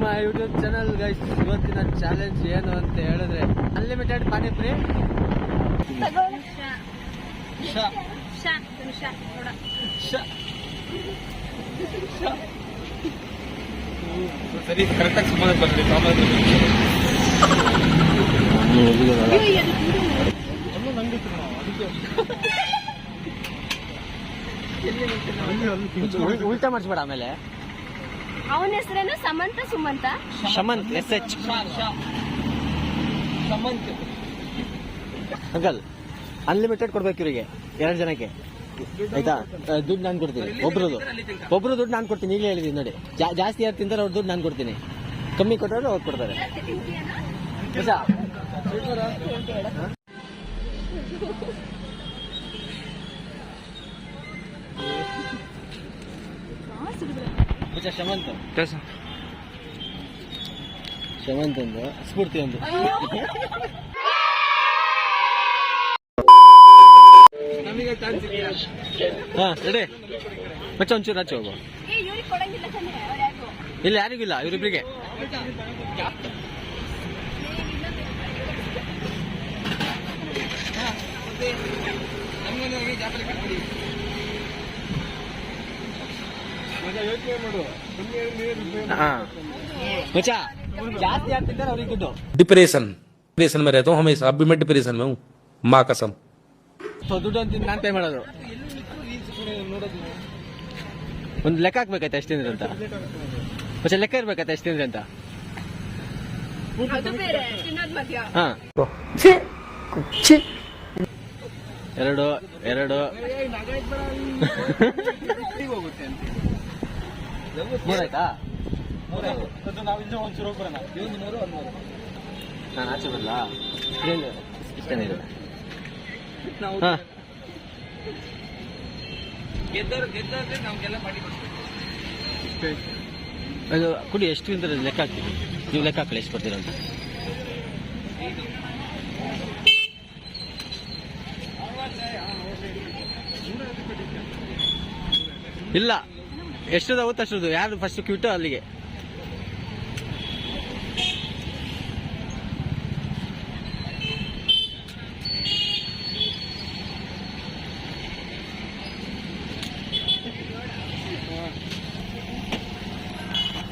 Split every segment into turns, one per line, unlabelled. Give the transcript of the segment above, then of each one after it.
My YouTube channel guys. ಇವತ್ತಿನ challenge ಏನು ಅಂತ ಹೇಳಿದ್ರೆ ಅನ್ಲಿಮಿಟೆಡ್ ಪಾನಿಪುರಿ.
ಸರಿ ಕರೆಕ್ಟಾಗಿ ಸುಮ್ಮನೆ ಬರ್ರಿ.
ಉಲ್ಟಾ ಮಾಡಿಸ್ಬೇಡ. ಆಮೇಲೆ
ಅವನ ಹೆಸರೇನು? Samantha Sumanta
Shamanth SH uncle. Unlimited ಕೊಡ್ಬೇಕು ಇವರಿಗೆ 2 ಜನಕ್ಕೆ, ಆಯ್ತಾ? ದುಡ್ಡು ನಾನು ಕೊಡ್ತೀನಿ. ಒಬ್ರು ದುಡ್ಡು ನಾನು ಕೊಡ್ತೀನಿ. ಈಗಲೇ ಹೇಳಿದೀನಿ ನೋಡಿ. ಜಾಸ್ತಿ ಯಾರು ತಿಂತಾರೆ ಅವ್ರ ದುಡ್ಡು ನಾನು ಕೊಡ್ತೀನಿ. ಕಮ್ಮಿ ಕೊಟ್ಟರು ಅವ್ರು ಕೊಡ್ತಾರೆ. ಶಮಂತ್ ಒಂದು ಸ್ಫೂರ್ತಿ ಒಂದು. ಹಾ ರೆಡಿ ಮಚ್ಚ. ಒಂಚೂರು ಆಚೆ ಹೋಗು. ಇಲ್ಲಿ ಯಾರಿಗಿಲ್ಲ, ಇವರಿಬ್ರಿಗೆ. मचा जास्ती ಆಗ್ತಿದ್ದಾರೆ ಅವರಿಗೆ ದುಡ್ಡು.
डिप्रेशन में रहता हूँ हमेशा. अभी मैं डिप्रेशन में हूँ, माँ कसम.
ಸೊ ದುಡ್ಡು ಅಂತ ನಾನು ಪೇ ಮಾಡೋದು. ಒಂದು ಲೆಕ್ಕ ಹಾಕ್ಬೇಕಾಯ್ತಾ ಎಷ್ಟು ತಿಂದ್ರೆ ಅಂತ? ಮತ್ತೆ ಲೆಕ್ಕ ಇರ್ಬೇಕಾಯ್ತಾ ಎಷ್ಟು ತಿಂದ್ರೆ ಅಂತ? ಹಾ 2 ಮೂರಾಯ್ತಾ? ನಾನು ಆಚೆ ಬರಲ್ಲ. ಇಷ್ಟನೇ ಇದೆ. ಅದು ಕುಡಿ. ಎಷ್ಟು ತಿಂದ್ರೆ ಲೆಕ್ಕ ಹಾಕ್ತೀವಿ. ನೀವು ಲೆಕ್ಕ ಹಾಕಲ್ಲ ಎಷ್ಟು ಕೊಡ್ತೀರ ಅಂತ. ಇಲ್ಲ, ಎಷ್ಟದಾಗುತ್ತೆ ಅಷ್ಟದು. ಯಾರು ಫಸ್ಟ್ ಕ್ಯೂಟ್ ಅಲ್ಲಿಗೆ.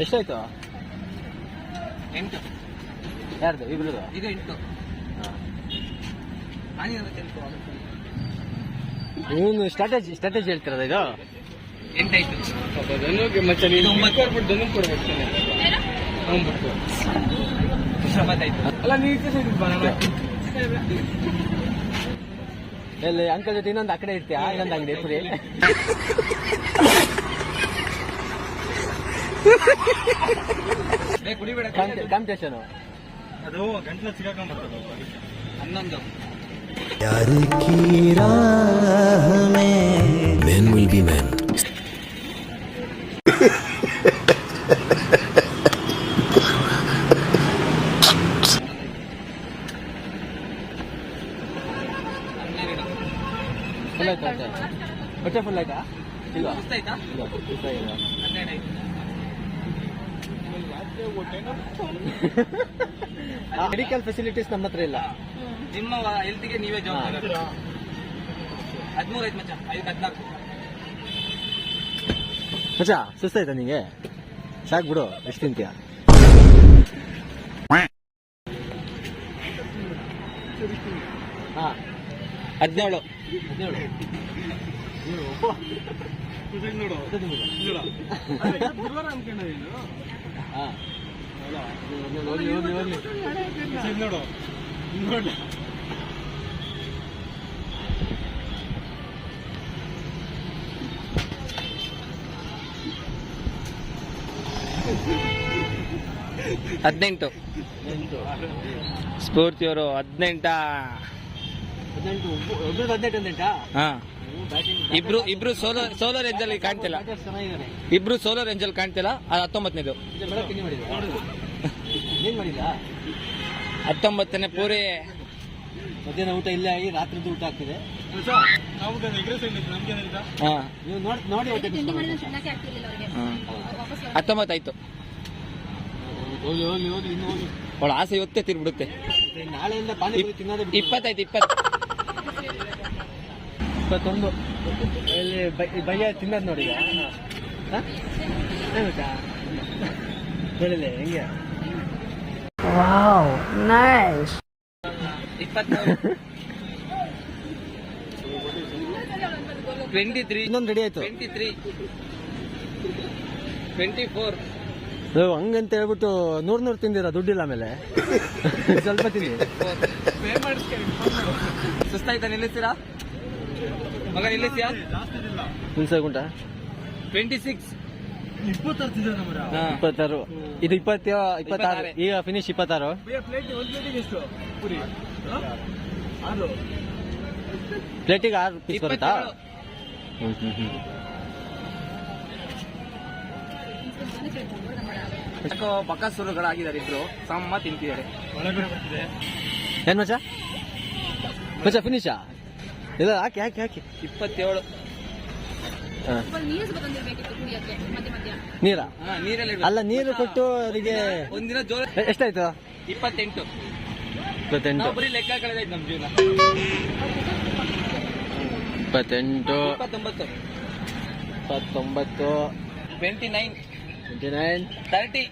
ಎಷ್ಟಾಯ್ತು?
8.
ಯಾರ್ದು? ಇಬ್ರದು?
ಈಗ 8.
ಇವನು ಸ್ಟ್ರಾಟಜಿ ಹೇಳ್ತಿರೋದು ಇದು.
8 ಆಯ್ತು. ಮತ್ತೆ 9 ಅಲ್ಲ.
ಎಲ್ಲಿ ಅಂಕಲ್ ಜೊತೆ ಇನ್ನೊಂದು ಆ ಕಡೆ ಇರ್ತೀಯ? ಇನ್ನೊಂದು ಅಂಗಡಿ ಪುರಿ.
ಕುಡಿಬೇಡ.
ಕಾಂಪಿಟೇಷನ್
ಅದು ಗಂಟ್ಲ ಸಿಗಾಕೊಂಡ್ಬರ್ತದೆ. 11
प्यार की राह में man will be man.
ಹೊಟ್ಟೆ ಫುಲ್ ಆಯ್ತಾ? ಇಲ್ಲ
ಆಯ್ತಾ?
ಮೆಡಿಕಲ್ ಫೆಸಿಲಿಟೀಸ್ ನಮ್ಮ ಹತ್ರ ಇಲ್ಲ.
ನಿಮ್ಮ ಹೆಲ್ತ್ಗೆ ನೀವೇ ಜವಾಬ್ದಾರ. 13 ಆಯ್ತು ಮಚ್ಚ. 14.
ಮಚ್ಚ ಸುಸ್ತಾಯ್ತಾ ನಿಂಗೆ? ಸಾಕು ಬಿಡು. ಎಷ್ಟು ತಿಂತೀಯ? ಹಾ 17.
ಹದಿನೆಂಟು. ಸ್ಫೂರ್ತಿಯವರು 18.
18.
ಹಾ ಇಬ್ರು ಸೋಲಾರ್ ರೇಂಜಲ್ಲಿ ಕಾಣ್ತಿಲ್ಲ. ಇಬ್ರು ಸೋಲಾರ್ ರೇಂಜಲ್ಲಿ ಕಾಣ್ತಿಲ್ಲ. ಅದು 19ನೇದು. 19ನೇ ಪೂರಿ.
ಮಧ್ಯಾಹ್ನ ಊಟ ಇಲ್ಲೇ ಆಗಿ ರಾತ್ರಿದು ಊಟ ಆಗ್ತಿದೆ. ನೀವು ನೋಡಿ
19 ಆಯ್ತು.
ಹೋಗ್ಲಿ ಹೋಗ್ಲಿ ಹೋಗ್ಲಿ ಇನ್ನು ಹೋಗ್ಲಿ.
ಅವಳ ಆಸೆ ಇವತ್ತೇ ತಿರ್ಬಿಡುತ್ತೆ.
ನಾಳೆಯಿಂದ ಪಾನಿಪುರಿ ತಿನ್ನೋದೇ ಬಿಟ್ಟು.
20
21 ಇಲ್ಲಿ ಬಯ್ಯ ತಿನ್ನೋದು ನೋಡಿ ಈಗ. ಏನುತ್ತಾ ನೋಡಿಲ್ಲ ಹೆಂಗೆ
23
ಇನ್ನೊಂದು ರೆಡಿ ಆಯ್ತು.
23 24
ಹಂಗಂತ ಹೇಳ್ಬಿಟ್ಟು 100 ತಿಂದಿರ ದುಡ್ಡಿಲ್ಲ ಆಮೇಲೆ ಸ್ವಲ್ಪ ತಿಂದಿ.
ಸುಸ್ತಾಯ್ತಾ? ನಿಲ್ಲಿಸ್ತೀರಾ ಮಗ? ನಿಲ್ಲಿಸ್ತೀಯಾ?
ನಿಲ್ಸಗುಂಟ
26
26 ಇದು 26 ಈಗ ಫಿನಿಶ್ 26. ಪ್ಲೇಟಿಗೆ 6 ಪೀಸ್ ಬರುತ್ತಾ?
ಬಕಾಸುರುಗಳಾಗಿದ್ದಾರೆ ಇಬ್ರು. ಸಮ್ಮ ತಿಂತಿದ್ದಾರೆ.
ಏನ್ ಮಚ್ಚ ಮಚ್ಚ ಫಿನಿಶಾ? ಇಲ್ಲ ಹಾಕಿ ಹಾಕಿ ಹಾಕಿ
27.
ನೀರಾ?
ನೀರಲ್ಲಿ
ಅಲ್ಲ ನೀರು ಕೊಟ್ಟು ಅವರಿಗೆ
ಒಂದಿನ ಜೋರ.
ಎಷ್ಟಾಯ್ತು?
28.
28
ನಾವು ಬರೀ ಲೆಕ್ಕ ಕಳೆದಾಯ್ತು ನಮ್ ಜೀವನ.
28
29
29
29
29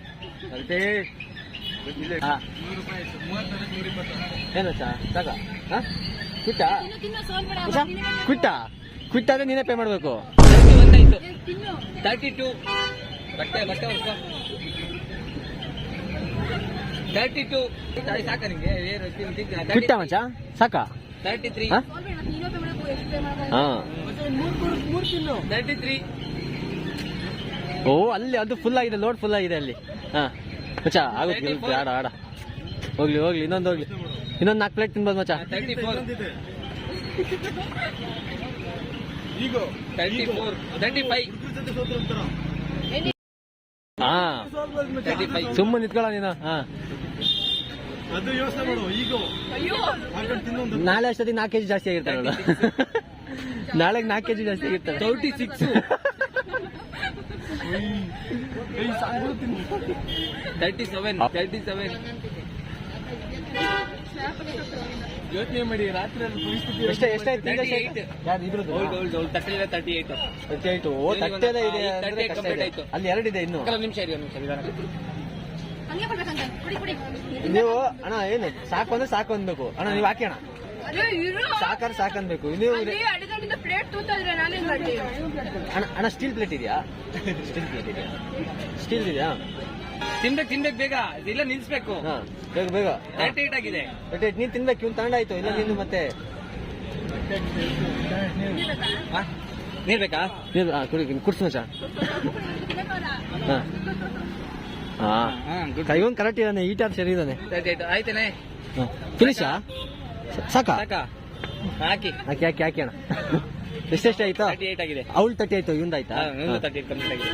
30
ಹಾ ಏನು ಸಾಕ ಕ್ವಿಟ್ಟ ಕ್ವಿಟ್ಟ ಕ್ವಿಟ್ ಆದ್ರೆ ನೀನೇ ಪೇ ಮಾಡ್ಬೇಕು.
31 ಆಯ್ತು. 32 ಬಟ್ಟೆ ಬಟ್ಟೆ ಹೊರ್ಕೊ. 32 ಸಾಕ ನಿಂಗೆ?
ಕ್ವಿಟ್ಟ ಮಚ್ಚ ಸಾಕ?
33
ಹಾ
33
ಓ ಅಲ್ಲಿ ಅದು ಫುಲ್ ಆಗಿದೆ, ಲೋಡ್ ಫುಲ್ ಆಗಿದೆ ಅಲ್ಲಿ. ಹಾ ಮಚ್ಚ ಆಗುತ್ತೆ ಆಡ ಆಡ ಹೋಗ್ಲಿ ಹೋಗ್ಲಿ ಇನ್ನೊಂದು ಹೋಗ್ಲಿ ಇನ್ನೊಂದು 4 ಪ್ಲೇಟ್ ತಿನ್ಬೋದು ಮಚ್ಚ.
34 34 35
ಹಾ
35
ಸುಮ್ಮನೆ ನಿಂತ್ಕೊಳ್ಳ ನೀನು. ಹಾ ನಾಳೆ ಅಷ್ಟೊತ್ತಿಗೆ 4 kg ಜಾಸ್ತಿ ಆಗಿರ್ತಾಳೆ ನಾಳೆಗೆ 4 kg ಜಾಸ್ತಿ ಆಗಿರ್ತಾಳೆ.
36 37
ಯೋಚನೆ ಮಾಡಿ ರಾತ್ರಿ ಎಷ್ಟಾಯ್ತು? ಯಾರು ಇಬ್ರದ್ದು?
38
38. ಓ ತಟ್ಟೆದೇ ಇದೆ ಅಂದ್ರೆ ಕಷ್ಟ ಇದೆ. ಅಲ್ಲಿ 2 ಇದೆ ಇನ್ನು.
ನಿಮಿಷ ಇರಿ
ನೀವು ಅಣ್ಣ ಏನು ಸಾಕು ಅಂದ್ರೆ ಸಾಕು ಅನ್ಬೇಕು ಅಣ್ಣ. ನೀವು ಹಾಕಿ ಅಣ್ಣ ಸಾಕಾದ್ರೆ ಸಾಕನ್ಬೇಕು. ನೀವು ಅಣ್ಣ ಸ್ಟೀಲ್ ಪ್ಲೇಟ್ ಇದೆಯಾ? ಸ್ಟೀಲ್ ಇದೆಯಾ?
ತಿನ್ಬೇಕು ಬೇಗ, ಇಲ್ಲ ನಿಲ್ಸ್ಬೇಕು.
ಹಾ ಬೇಗ ಬೇಗ
38 ಆಗಿದೆ.
ನೀನ್ ತಿನ್ಬೇಕು. ಇವ್ನು ತಗೊಂಡಾಯ್ತು ಇಲ್ಲ ನೀನು ಮತ್ತೆ
ನೀರ್ ಬೇಕಾ?
ನೀರು ಕುಡ್ಸು ಮಚ್ಚ. ಹಾ ಇವನ್ ಕರೆಕ್ಟ್ ಇದ್ದಾನೆ, ಈಟ್ ಆಫ್ ಸರಿ ಇದ್ದಾನೆ.
38 ಆಯ್ತೇನೆ.
ಫಿನಿಶಾ ಸಾಕಾ?
ಸಾಕಾ? ಹಾಕಿ
ಹಾಕಿ ಹಾಕಿ ಹಾಕಿ ಅಣ್ಣ. ಎಷ್ಟೆಷ್ಟು ಆಯ್ತು?
38 ಆಗಿದೆ.
ಅವಳು 30 ಆಯ್ತು, ಇವಂದ ಆಯ್ತಾ?
38 ಕಂಪ್ಲೀಟ್ ಆಗಿದೆ.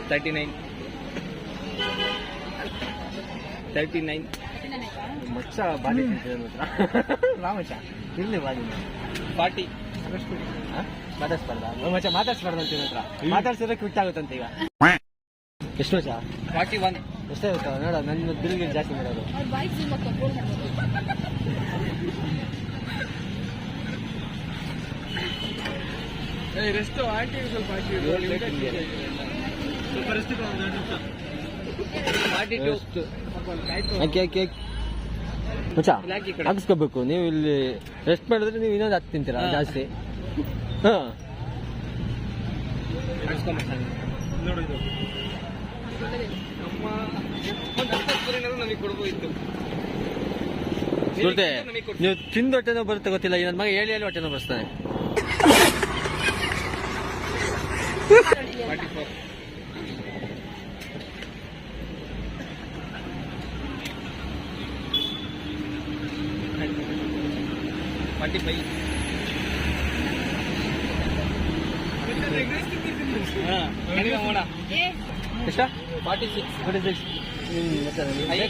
39
ಮಚ್ಚ ಬಾಡಿ ರಾಮಚ್ಚ ಇರ್ಲಿ ಬಾಡಿ
40
ಮಾತಾಡ್ಸ್ಬಾರ್ದ ಮಚ್ಚ? ಮಾತಾಡ್ಸ್ಬಾರ್ದು ಅಂತ ಹತ್ರ ಮಾತಾಡ್ಸಿದ್ರೆ ಕ್ವಿಟ್ ಆಗುತ್ತಂತ ಈಗ. ಎಷ್ಟು ಮಚ್ಚ?
41
ಎಷ್ಟೇ ಆಗುತ್ತ ನೋಡ, ನನ್ನ ಬಿಲ್ಗೆ ಜಾಸ್ತಿ ಮಾಡೋದು.
ರೆಸ್ಟ್ ಆಂಟಿ ಸ್ವಲ್ಪ
ಹಾಕಿ ಹಾಕಿ ಮಚ್ಚ ಹಾಕಿಸ್ಕೋಬೇಕು. ನೀವು ಇಲ್ಲಿ ರೆಸ್ಟ್ ಮಾಡಿದ್ರೆ ನೀವು ಇನ್ನೊಂದು 10 ತಿಂತೀರಾ ಜಾಸ್ತಿ. ಹಾ
ನಮಗೆ ಕೊಡ್ಬೋದಿತ್ತು.
ಸುರ್ತೆ ನೀವು ತಿಂದು ಹೊಟ್ಟೆನೋ ಬರುತ್ತೆ ಗೊತ್ತಿಲ್ಲ. ನನ್ನ ಮಗ ಹೇಳಿ ಹೊಟ್ಟೆನೋ ಬರ್ಸ್ತಾನೆ.
44 45
ಎಷ್ಟ?
46
46.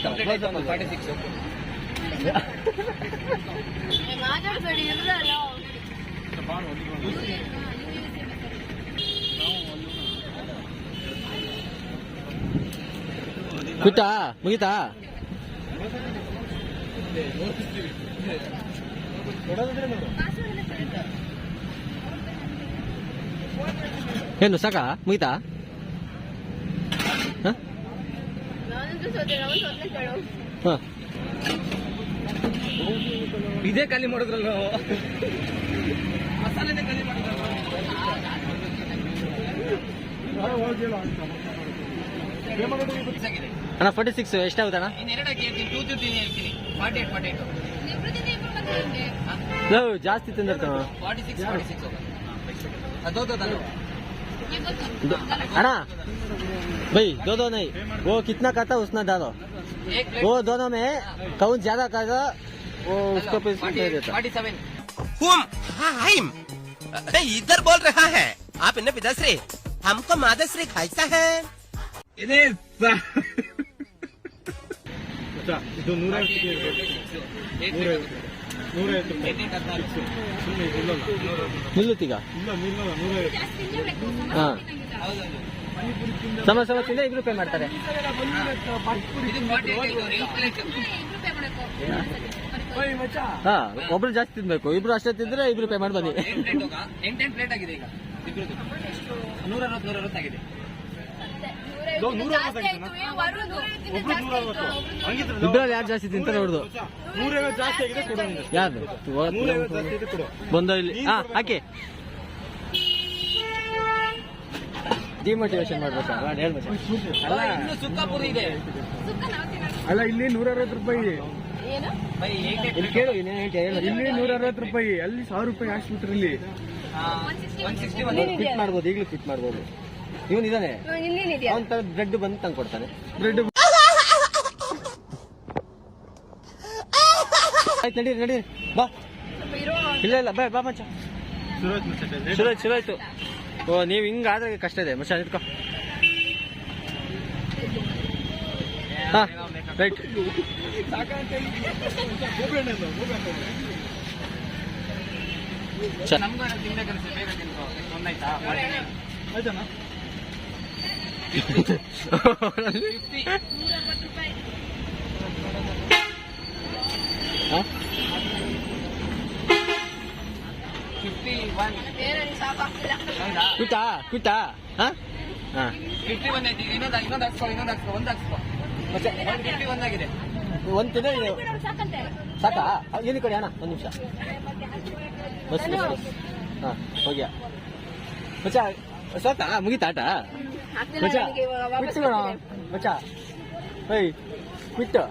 ಕಂಪ್ಲೀಟ್ ಆಯ್ತು. 46
46
ಬಿಟ್ಟಾ ಮುಗಿತಾ ಏನು ಸಾಕಾ ಮುಗಿತಾ
ನಾನಂತೂ ಸೋತೆ ನಾವು ಸೋತ್ನೆ ಕೇಳು
ಹಾ
ಇದೇ ಖಾಲಿ ಮಾಡಿದ್ರಲ್ಲ ಮಸಾಲೆನೇ ಖಾಲಿ ಮಾಡಿದ್ರಲ್ಲ
ಅಣ್ಣ 46 ಎಷ್ಟಾಗುತ್ತಣ್ಣ
ಇನ್ನೆರಡು ಹಾಕಿ ಹೇಳ್ತೀನಿ 2 ಹೇಳ್ತೀನಿ 48
ಲವ್ ಜಾಸ್ತಿ ತಿಂದಿರ್ತಾನ
46 ಅದೋದಲ್ಲ
अना भाई दो नहीं वो कितना खाता उसना डालो वो दोनों में कौन ज्यादा खाता वो उसको पैसे दे देता
47
इधर बोल रहा है आप इन्हें पिताश्री हमको माताश्री खाइसा है
ನಿಲ್ಲುತ್ತೀಗ ಹಾ ಸಮ ತಿಂದ್ರೆ ಇಬ್ರು ಪೇ ಮಾಡ್ತಾರೆ ಹಾ ಒಬ್ರು ಜಾಸ್ತಿ ತಿನ್ಬೇಕು ಇಬ್ರು ಅಷ್ಟೇ ತಿಂದ್ರೆ ಇಬ್ರು ಪೇ ಮಾಡಿ ಬನ್ನಿ
8 ಪ್ಲೇಟ್ ಆಗಿದೆ ಈಗ ಇಬ್ರದ್ದು 160 ಆಗಿದೆ
ಇಬ್ರಲ್ಲಿ ಯಾರು ಜಾಸ್ತಿ ತಿಂತಾರೆ ನೋಡುದು ಯಾರು ಬಂದ ಇಲ್ಲಿ ಹಾ ಹಾಕಿ ಡಿಮೋಟಿವೇಶನ್ ಮಾಡ್ಬೇಕಾ
ಅಲ್ಲ ಇನ್ನು ಸುಕ್ಕಾಪುರಿ ಇದೆ
ಅಲ್ಲ ಇಲ್ಲಿ 160 ರೂಪಾಯಿ
ಏನು
ಬೈ 8
ಇಲ್ಲಿ ಕೇಳು ಇಲ್ಲಿ
160 ರೂಪಾಯಿ ಅಲ್ಲಿ 1000 ರೂಪಾಯಿ ಹಾಕ್ಸ್ಬಿಟ್ರಿ ಇಲ್ಲಿ
161
ಫಿಟ್ ಮಾಡ್ಬೋದು ಈಗಲೂ ಫಿಟ್ ಮಾಡ್ಬೋದು ಇವನಿದಾನೆ
ಇನ್ನೇನಿದೆಯಾ
ಅವನ್ ಬ್ರೆಡ್ ಬಂದು ತಂದು ಕೊಡ್ತಾನೆ
ಬ್ರೆಡ್
ಆಯ್ತು ನಡೀರಿ ಬಾ ಇಲ್ಲ ಬಾ ಬಾ ಮಚ್ಚ ಶುರು ಆಯ್ತು ಓ ನೀವು ಹಿಂಗಾದ್ರೆ ಕಷ್ಟ ಇದೆ ಮಚ್ಚ ನಿಂತ್ಕೋ ಹಾ ರೈಟ್
ನಮ್ಗೂ ತಿನ್ಬೇಕನ್ಸುತ್ತೆ ಬೇಗ ತಿನ್ಕೋ ಒಂದಾಯ್ತಾ
ಆಯ್ತಾನ
50
ಹಾ
51
ಏನೋ ಸಾಕಾಗ್ತಿಲ್ಲ
ಹೌದಾ
ಕ್ವಿಟಾ ಹಾ ಹಾ
51 ಆಯ್ತು ಇನ್ನೊಂದು ಹಾಕ್ಸ್ಕೊ ಒಂದು ಹಾಕ್ಸ್ಕೊ ಮತ್ತೆ 51 ಆಗಿದೆ
ಒಂದ್ ತಿಂದ್ರೆ
ಸಾಕಂತೆ
ಸಾಕಾ ಇಲ್ಲಿ ಕೊಡಿ ಅಣ್ಣ ಒಂದು ನಿಮಿಷ ಬಸ್ ಹಾ ಹೋಗ್ಯಾ ಮಚ್ಚ ಸಾಕಾ ಮುಗಿತಾ ಆಟ
ಆಗ್ತಿಲ್ಲ
ಮಚ್ಚ
ನನಗೆ ಇವಾಗ ವಾಪಸ್
ಬಿಟ್ಟು ನೋಡ
ಬರ್ತೀನಿ.
ಮಚ್ಚ ಏಯ್ ಬಿಟ್ಟು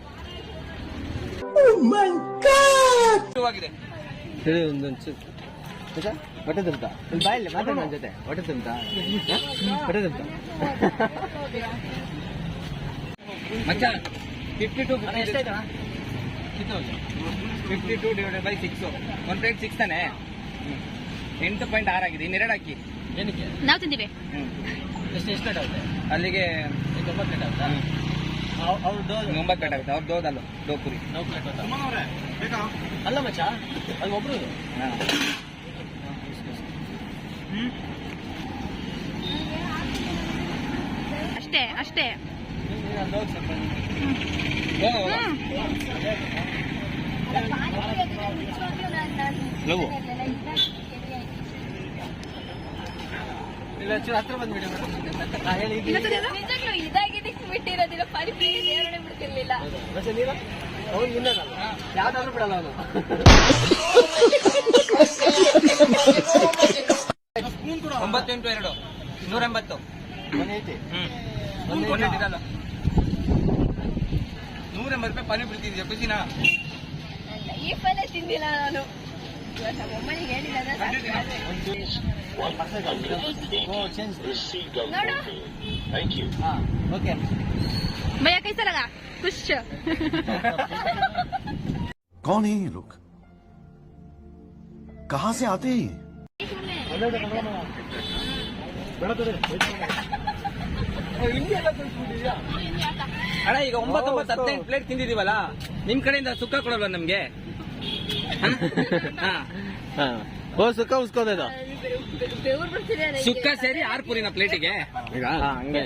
ಆಗಿದೆ
ಹೇಳಿ ಒಂದೊಂದು ಮಚ್ಚ ಹೊಟ್ಟೆ ತುಂಬ್ತಾ ಇಲ್ಲಿ ಬಾಯಲ್ಲಿ ಮಾತಾಡ ನನ್ನ ಜೊತೆ ಹೊಟ್ಟೆ ತುಂಬ್ತಾ ಹೊಟ್ಟೆ ತುಂಬ್ತಾ
ಮಚ್ಚ 52
ಎಷ್ಟಾಯ್ತಾ
52 ಡಿವೈಡೆಡ್ ಬೈ 6 1 ಪ್ಲೇಟ್ 6 ತಾನೆ 8.6 ಆಗಿದೆ ಇನ್ನೆರಡು ಹಾಕಿ
ಏನಕ್ಕೆ
ನಾವು ತಿಂದಿವಿ
ಎಷ್ಟು ಆಗುತ್ತೆ
ಅಲ್ಲಿಗೆ
9 ಪ್ಲೇಟ್ ಆಗುತ್ತಾ ಅವ್ರದ್ದು
9 ಪ್ಲೇಟ್ ಆಗುತ್ತೆ ಅವ್ರು ದೋದಲ್ಲ ದೋಪುರಿ
9 ಪ್ಲೇಟ್ ಅಲ್ಲ ಮಚ್ಚ ಅದು ಒಬ್ರು
ಅಷ್ಟೇ
ಲವ್ ಇಲ್ಲ ಚೂರು ಹತ್ರ ಬಂದ್ಬಿಡಿ ನಾ ಹೇಳಿ
ನಿಜಾಗ್ಲೂ ಇದಾಗಿದೆ ಬಿಟ್ಟಿರೋದಿಲ್ಲ ಪಾನಿಪುರಿ ನೇರಳೆ ಬಿಡ್ತಿರ್ಲಿಲ್ಲ
ಮತ್ತೆ ನೀನು ಅವನು ವಿನ್ನಲ್ಲ ಯಾವ್ದಾದ್ರು ಬಿಡಲ್ಲ ಅವನು
98 180
180
ಇರಲ್ಲ 180 ರೂಪಾಯಿ ಪಾನಿಪುರಿ ತಿಂದಿದ್ಯಾ ಖುಷಿನಾ
ಈ ಫಲ ತಿಂದಿಲ್ಲ ನಾನು ಇವತ್ತು ನಮ್ಮ ಅಮ್ಮನಿಗೆ ಹೇಳಿಲ್ಲ ನೋಡು
ಓಕೆ
ಭಯ ಕೈಸ ಲगा खुश
कौन है ये लोग कहाँ से आते हैं
ಅಣ್ಣ ಈಗ 9-15 ಪ್ಲೇಟ್ ತಿಂದಿದೀವಲ್ಲ ನಿಮ್ ಕಡೆಯಿಂದ ಸುಕ್ಕ ಕೊಡಲ್ವಾ ನಮ್ಗೆ ಹಾ
ಓ ಸುಕ್ಕ ಉಸ್ಕೋದೇದು
ಬೆವರು ಬಿಡ್ತಿದೆ
ಸುಕ್ಕ ಸೇರಿ 6 ಪುರಿನ ಪ್ಲೇಟಿಗೆ
ಈಗ ಹಂಗೆ